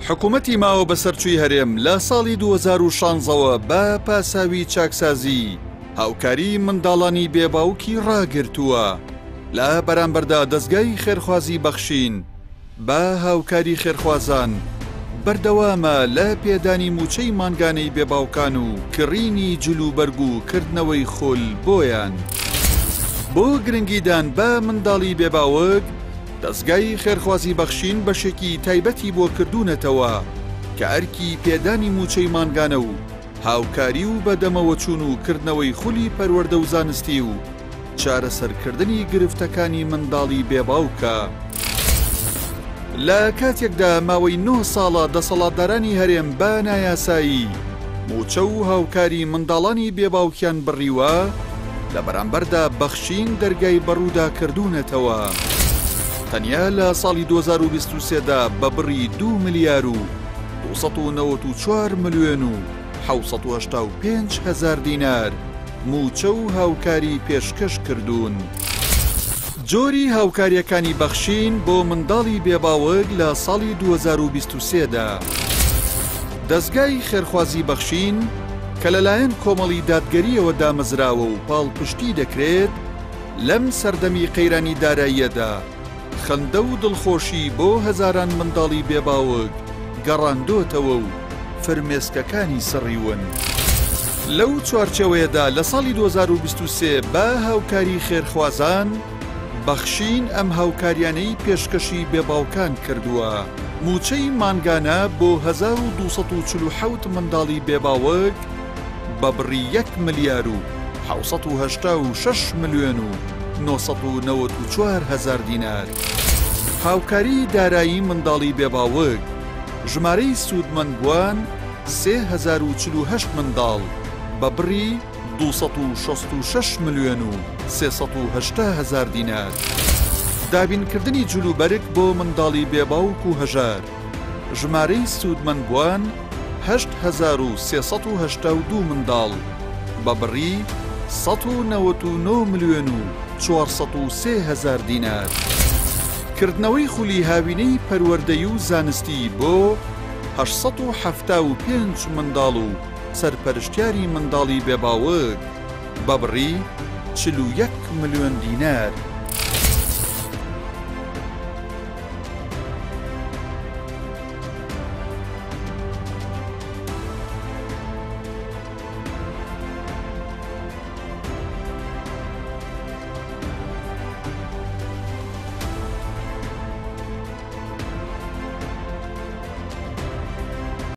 حکوومەتی ماوە بەسەرچووی هەرێم لە ساڵی 2016ەوە بە پاساوی چاکسازی هاوکاری منداڵانی بێباوکی ڕاگرتووە لە بەرامبەردا دەستگای خێرخوازی بەخشین بە هاوکاری خێرخوازان بەردەوامە لە پێدانی موچەی مانگانەی بێباوکان و کڕینی جلوبەرگ و کردنەوەی خۆل بۆیان. بۆ گرنگیدان بە منداڵی بێباوک دەستگای خێرخوازی بەخشین بەشێکی تایبەتی بۆ کردوونەتەوە کە ئەرکی پێدانی موچەی مانگانە و هاوکاری و بەدەمەوە چوون و کردنەوەی خولی پەروەردە و زانستی و چارەسەرکردنی گرفتەکانی منداڵی بێباوکە. لە کاتێکدا ماوەی 9 ساڵە دەسەڵاتدارانی هەرێم بە نایاسایی موچە و هاوکاری منداڵانی بێباوکیان بڕیوە لە بەرامبەردا بەخشین دەرگای بەڕوودا کردوونەتەوە. تەنیا لە ساڵی 2023دا بە بڕی 2 ملیار و 294 ملیۆن و 785 هەزار دینار موچە و هاوکاری پێشکەش کردوون. جۆری هاوکاریەکانی بەخشین بۆ منداڵی بێباوک لە ساڵی 2023دا دەستگای خێرخوازی بەخشین کە لەلایەن کۆمەڵی دادگەریەوە دامەزراوە و پاڵپشتی دەکرێت لەم سەردەمی قەیرانی داراییەدا خەندە و دڵخۆشی بۆ هەزاران منداڵی بێباوک گەڕاندۆتەوە و فرمێسکەکانی سڕیون. لەو چوارچەوەیەدا لە ساڵی 2023 بە هاوکاری خێرخوازان بەخشین ئەم هاوکاریانەی پێشکەشی بێباوکان کردووە. موچەی مانگانە بۆ 1247 منداڵی بێباوک بە بڕی 1 ملیار و 786 ملیۆن و 994 هەزار دینار. هاوکاری دارایی منداڵی بێباوک ژمارەی سوودمەندبووان 3048 منداڵ بە بڕی 266 ملیۆن و 380 هەزار دینار. دابینکردنی جلوبەرگ بۆ منداڵی بێباوک و هەژار ژمارەی سوودمەندبووان 8382 منداڵ بە بڕی 199 ملیۆن و 403 هەزار دینار. کردنەوەی خولی هاوینەی پەروەردەیی و زانستی بۆ 875 منداڵ و سەرپەرشتیاری منداڵی بێباوک بە بڕی 41 ملیۆن دینار.